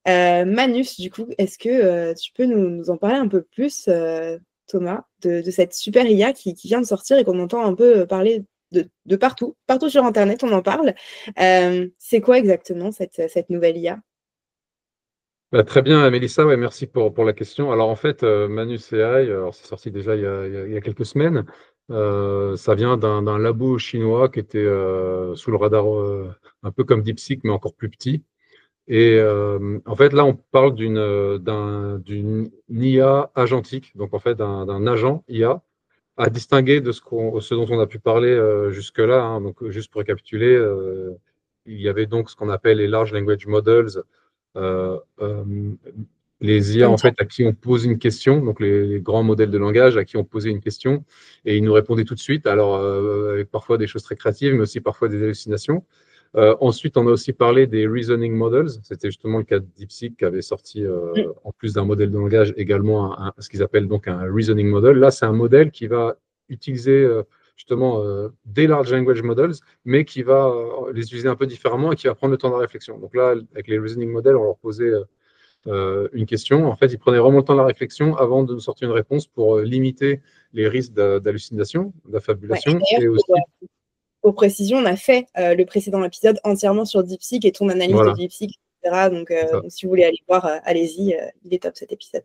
Manus, du coup, est-ce que tu peux nous en parler un peu plus, Thomas, de cette super IA qui vient de sortir et qu'on entend un peu parler de partout, partout sur Internet, on en parle. C'est quoi exactement cette nouvelle IA? Bah, très bien, Mélissa, ouais, merci pour la question. Alors en fait, Manus AI, alors c'est sorti déjà il y a quelques semaines. Ça vient d'un labo chinois qui était sous le radar, un peu comme DeepSeek, mais encore plus petit. Et en fait, là, on parle d'une IA agentique, donc en fait d'un agent IA, à distinguer de ce dont on a pu parler jusque-là, hein. Donc, juste pour récapituler, il y avait donc ce qu'on appelle les Large Language Models, euh, euh, les IA Comme en ça. fait à qui on pose une question, donc les grands modèles de langage à qui on posait une question et ils nous répondaient tout de suite. Alors avec parfois des choses très créatives, mais aussi parfois des hallucinations. Ensuite, on a aussi parlé des reasoning models. C'était justement le cas de DeepSeek qui avait sorti, Mm. en plus d'un modèle de langage, également ce qu'ils appellent donc un reasoning model. Là, c'est un modèle qui va utiliser justement des large language models, mais qui va les utiliser un peu différemment et qui va prendre le temps de la réflexion. Donc là, avec les reasoning models, on leur posait une question. En fait, ils prenaient vraiment le temps de la réflexion avant de nous sortir une réponse pour limiter les risques d'hallucination, Ouais. Et d'affabulation d'ailleurs, et aussi, pour précision, on a fait le précédent épisode entièrement sur DeepSeek et ton analyse de voilà, DeepSeek, etc. c'est ça. Donc si vous voulez aller voir, allez-y, il est top cet épisode.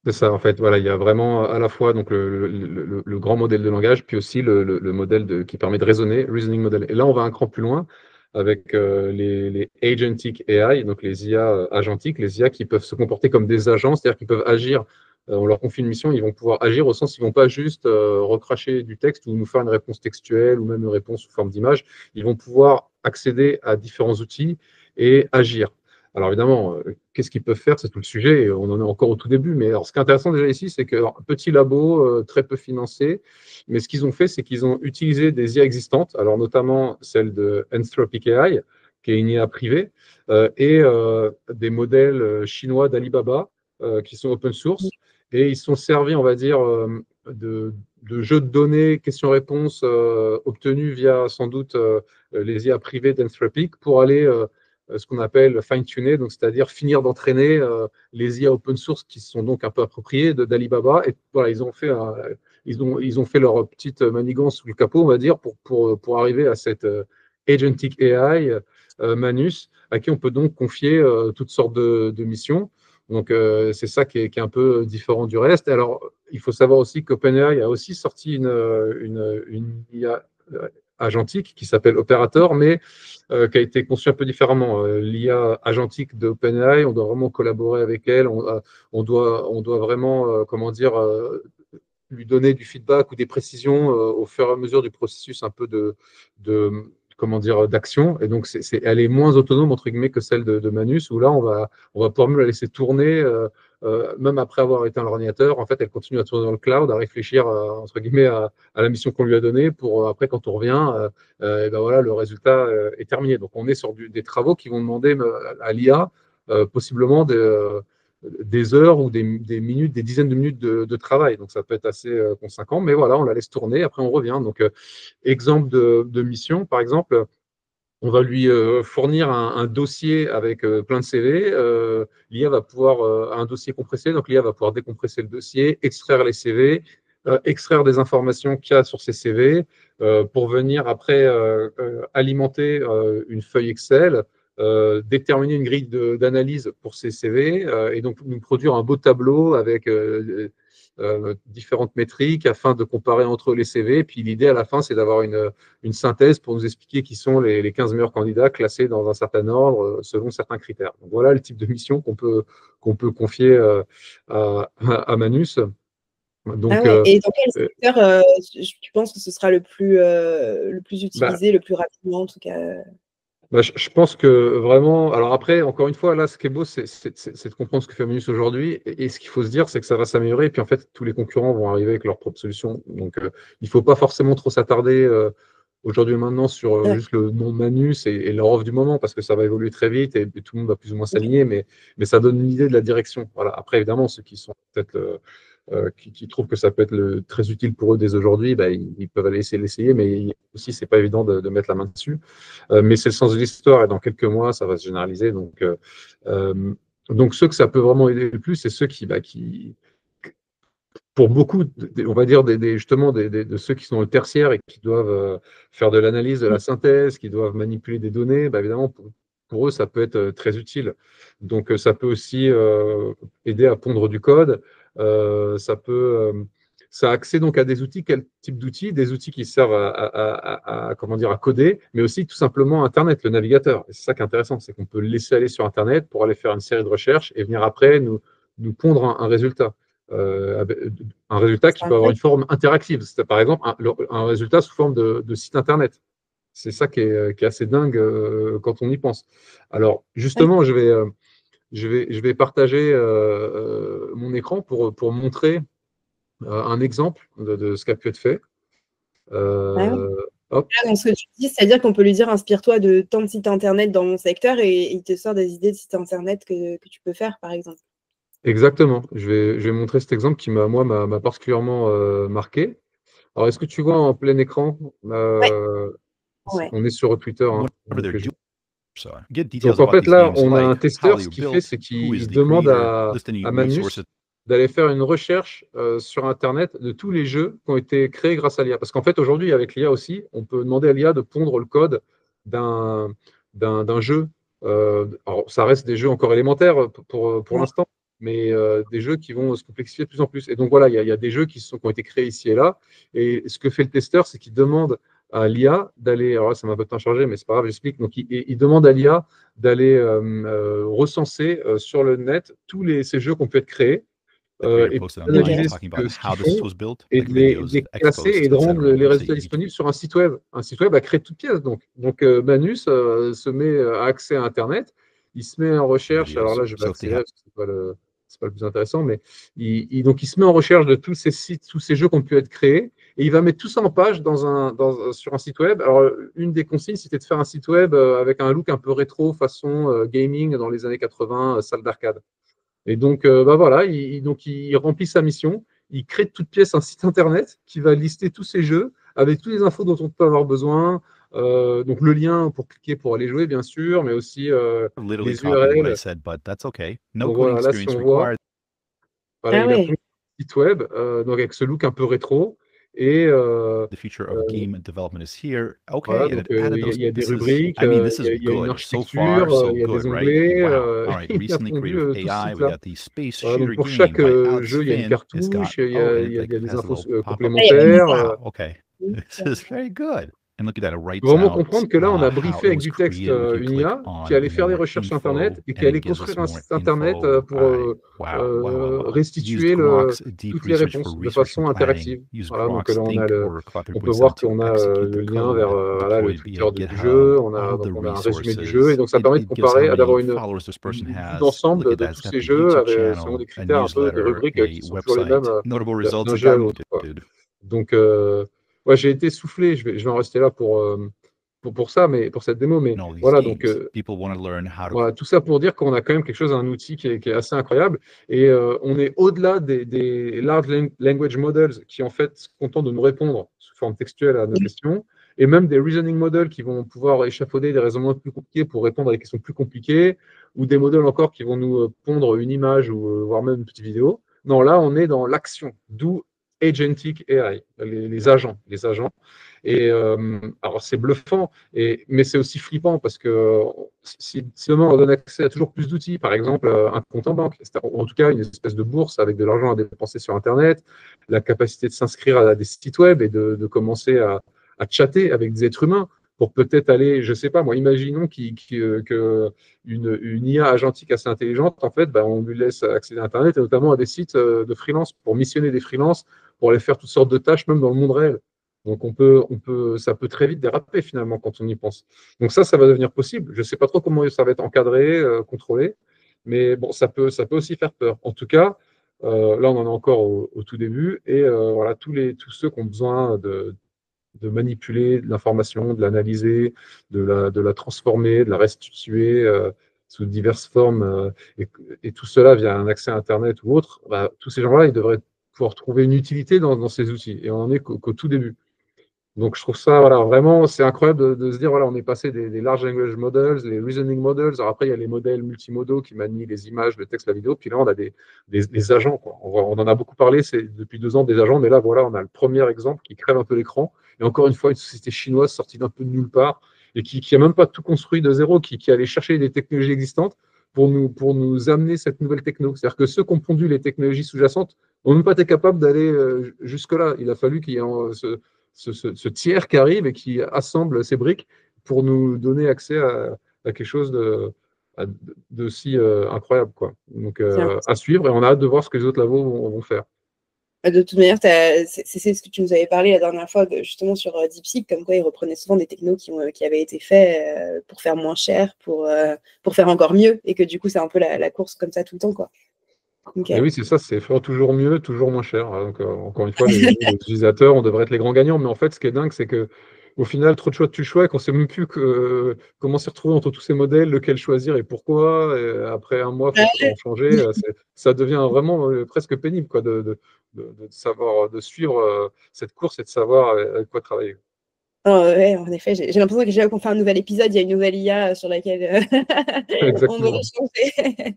C'est ça, en fait. Voilà, il y a vraiment à la fois donc, le grand modèle de langage, puis aussi le modèle qui permet de raisonner, reasoning model. Et là, on va un cran plus loin avec les agentic AI, donc les IA agentiques, les IA qui peuvent se comporter comme des agents, c'est-à-dire qu'ils peuvent agir. On leur confie une mission, ils vont pouvoir agir au sens, ils ne vont pas juste recracher du texte ou nous faire une réponse textuelle ou même une réponse sous forme d'image. Ils vont pouvoir accéder à différents outils et agir. Alors évidemment, qu'est-ce qu'ils peuvent faire? C'est tout le sujet. On en est encore au tout début. Mais alors, ce qui est intéressant déjà ici, c'est qu'un petit labo, très peu financé, mais ce qu'ils ont fait, c'est qu'ils ont utilisé des IA existantes, alors notamment celle de Anthropic AI, qui est une IA privée, et des modèles chinois d'Alibaba, qui sont open source. Et ils sont servis, on va dire, de jeux de données, questions-réponses obtenus via sans doute les IA privées d'Anthropic pour aller ce qu'on appelle fine-tuner, donc c'est-à-dire finir d'entraîner les IA open source qui sont donc un peu appropriées d'Alibaba. Et voilà, ils ont fait leur petite manigance sous le capot, on va dire, pour arriver à cette agentic AI Manus, à qui on peut donc confier toutes sortes de missions. Donc, c'est ça qui est un peu différent du reste. Alors, il faut savoir aussi qu'OpenAI a aussi sorti une IA agentique qui s'appelle Operator, mais qui a été conçue un peu différemment. L'IA agentique d'OpenAI, on doit vraiment collaborer avec elle, on doit vraiment, comment dire, lui donner du feedback ou des précisions au fur et à mesure du processus un peu de comment dire, d'action. Et donc, elle est moins autonome, entre guillemets, que celle de Manus, où là, on va pouvoir mieux la laisser tourner, même après avoir éteint l'ordinateur. En fait, elle continue à tourner dans le cloud, à réfléchir, entre guillemets, à la mission qu'on lui a donnée pour, après, quand on revient, et ben voilà, le résultat est terminé. Donc, on est sur des travaux qui vont demander à l'IA, possiblement des heures ou des minutes, des dizaines de minutes de travail. Donc, ça peut être assez conséquent, mais voilà, on la laisse tourner, après on revient. Donc, exemple de mission, par exemple, on va lui fournir un dossier avec plein de CV. L'IA va pouvoir, un dossier compressé, donc l'IA va pouvoir décompresser le dossier, extraire les CV, extraire des informations qu'il y a sur ces CV, pour venir après alimenter une feuille Excel, déterminer une grille d'analyse pour ces CV, et donc nous produire un beau tableau avec différentes métriques afin de comparer entre les CV. Et puis l'idée à la fin, c'est d'avoir une synthèse pour nous expliquer qui sont les 15 meilleurs candidats classés dans un certain ordre selon certains critères. Donc voilà le type de mission qu'on peut confier à Manus. Ah Donc, ouais. Et dans quel euh, secteur tu penses que ce sera le plus bah, utilisé, le plus rapidement en tout cas? bah, je pense que vraiment, alors après, encore une fois, là, ce qui est beau, c'est de comprendre ce que fait Manus aujourd'hui. Et ce qu'il faut se dire, c'est que ça va s'améliorer. Et puis, en fait, tous les concurrents vont arriver avec leurs propres solutions. Donc, il ne faut pas forcément trop s'attarder aujourd'hui et maintenant sur Ouais. juste le nom de Manus et leur offre du moment, parce que ça va évoluer très vite et tout le monde va plus ou moins Ok. s'aligner. Mais ça donne une idée de la direction. Voilà. Après, évidemment, ceux qui sont peut-être qui trouvent que ça peut être très utile pour eux dès aujourd'hui, bah, ils peuvent aller essayer l'essayer, mais aussi, c'est pas évident de mettre la main dessus. Mais c'est le sens de l'histoire et dans quelques mois, ça va se généraliser. Donc, Donc, ceux que ça peut vraiment aider le plus, c'est ceux pour beaucoup, on va dire justement de ceux qui sont au tertiaire et qui doivent faire de l'analyse, de la synthèse, qui doivent manipuler des données, évidemment, pour eux, ça peut être très utile. Donc, ça peut aussi aider à pondre du code. Ça a accès donc à des outils. Quel type d'outils? Des outils qui servent comment dire, à coder, mais aussi tout simplement Internet, le navigateur. Et c'est ça qui est intéressant, c'est qu'on peut le laisser aller sur Internet pour aller faire une série de recherches et venir après nous pondre un résultat. Un résultat qui peut avoir une forme interactive. C'est par exemple un résultat sous forme de site Internet. C'est ça qui est assez dingue quand on y pense. Alors, justement, je vais partager mon écran pour montrer un exemple de ce qui a pu être fait. Hop. Donc, ce que tu dis, c'est-à-dire qu'on peut lui dire inspire-toi de tant de sites internet dans mon secteur et il te sort des idées de sites internet que tu peux faire, par exemple. Exactement. Je vais montrer cet exemple qui, moi, m'a particulièrement marqué. Alors, est-ce que tu vois en plein écran On est sur Twitter. Hein, donc, en fait, là, on a un testeur. Ce qu'il fait, c'est qu'il demande à Manus d'aller faire une recherche sur Internet de tous les jeux qui ont été créés grâce à l'IA. Parce qu'en fait, aujourd'hui, avec l'IA aussi, on peut demander à l'IA de pondre le code d'un jeu. Alors, ça reste des jeux encore élémentaires pour l'instant, mais des jeux qui vont se complexifier de plus en plus. Et donc, voilà, il y a des jeux qui ont été créés ici et là. Et ce que fait le testeur, c'est qu'il demande à l'IA d'aller, alors là, ça m'a un peu de temps chargé, mais c'est pas grave, j'explique. Donc, il demande à l'IA d'aller recenser sur le net tous ces jeux qui ont pu être créés et d'analyser ce qu'ils font et de les classer et de rendre les résultats disponibles sur un site web. Un site web à créer toute pièce. Donc Manus se met à accès à Internet, il se met en recherche. Alors là, je vais accélérer parce que c'est pas le plus intéressant, mais donc il se met en recherche de tous ces sites, tous ces jeux qui ont pu être créés, et il va mettre tout ça en page sur un site web. Alors, une des consignes, c'était de faire un site web avec un look un peu rétro, façon gaming dans les années 80, salle d'arcade. Et donc, voilà, il remplit sa mission. Il crée de toutes pièces un site internet qui va lister tous ces jeux avec toutes les infos dont on peut avoir besoin. Donc, le lien pour cliquer pour aller jouer, bien sûr, mais aussi les URL. Donc, voilà, là, si on voit, voilà, il a pris un site web donc avec ce look un peu rétro. Et voilà, donc, il y a des rubriques, il y a une architecture, il y a des onglets, il a pondu tout ce site-là. Voilà, donc pour chaque jeu, il y a une cartouche, il y a des infos complémentaires. Il faut vraiment comprendre que là, on a briefé avec du texte une IA qui allait faire des recherches sur Internet et qui allait construire un site Internet pour restituer toutes les réponses de façon interactive. Voilà, donc là, on peut voir qu'on a le lien vers voilà, le Twitter du jeu, on a un résumé du jeu, et donc ça permet de comparer, d'avoir une vue d'ensemble de tous ces jeux avec selon des critères un peu, des rubriques qui sont toujours les mêmes d'un jeu à l'autre. Donc, ouais, j'ai été soufflé, je vais en rester là pour ça, mais pour cette démo. Mais voilà, donc voilà, tout ça pour dire qu'on a quand même quelque chose, un outil qui est assez incroyable. Et on est au-delà des large language models qui en fait se contentent de nous répondre sous forme textuelle à nos questions, et même des reasoning models qui vont pouvoir échafauder des raisonnements plus compliqués pour répondre à des questions plus compliquées, ou des modèles encore qui vont nous pondre une image ou voire même une petite vidéo. Non, là, on est dans l'action, d'où Agentic AI, les agents. Et alors, c'est bluffant, mais c'est aussi flippant parce que si demain on donne accès à toujours plus d'outils, par exemple un compte en banque, en tout cas une espèce de bourse avec de l'argent à dépenser sur Internet, la capacité de s'inscrire à des sites web et de commencer à chatter avec des êtres humains pour peut-être aller, je ne sais pas, moi, imaginons qu'une IA agentique assez intelligente, en fait, on lui laisse accéder à Internet et notamment à des sites de freelance pour missionner des freelances, pour aller faire toutes sortes de tâches, même dans le monde réel. Donc, ça peut très vite déraper finalement quand on y pense. Donc ça va devenir possible. Je ne sais pas trop comment ça va être encadré, contrôlé, mais bon, ça peut aussi faire peur. En tout cas, là, on en est encore au tout début, et voilà, tous ceux qui ont besoin de manipuler de l'information, de l'analyser, de la transformer, de la restituer sous diverses formes, et tout cela via un accès à Internet ou autre, tous ces gens-là, ils devraient pouvoir trouver une utilité dans ces outils. Et on n'en est qu'au tout début. Donc, je trouve ça, voilà, vraiment, c'est incroyable de se dire, voilà, on est passé des large language models, les reasoning models. Alors après, il y a les modèles multimodaux qui manient les images, le texte, la vidéo. Puis là, on a des agents, quoi. On en a beaucoup parlé depuis 2 ans des agents, mais là, voilà, on a le premier exemple qui crève un peu l'écran. Et encore une fois, une société chinoise sortie d'un peu de nulle part et qui a même pas tout construit de zéro, qui allait chercher des technologies existantes pour nous amener cette nouvelle techno. C'est-à-dire que ceux qui ont pondu les technologies sous-jacentes n'ont même pas été capables d'aller jusque-là. Il a fallu qu'il y ait ce tiers qui arrive et qui assemble ces briques pour nous donner accès à quelque chose de si incroyable, quoi. Donc, C'est à suivre, et on a hâte de voir ce que les autres labos vont faire. De toute manière, c'est ce que tu nous avais parlé la dernière fois, justement sur DeepSeek, comme quoi ils reprenaient souvent des technos qui avaient été faits pour faire moins cher, pour faire encore mieux, et que du coup, c'est un peu la course comme ça tout le temps, quoi. Ok. Et oui, c'est ça, c'est faire toujours mieux, toujours moins cher. Donc, encore une fois, les utilisateurs, on devrait être les grands gagnants. Mais en fait, ce qui est dingue, c'est que au final, trop de choix de choix, et qu'on ne sait même plus comment s'y retrouver entre tous ces modèles, lequel choisir et pourquoi. Et après un mois, il faut en changer. Ça devient vraiment presque pénible, quoi, de savoir, de suivre cette course et de savoir avec quoi travailler. Oh, ouais, en effet, j'ai l'impression que j'ai qu'on fait un nouvel épisode, il y a une nouvelle IA sur laquelle on doit Exactement. échanger.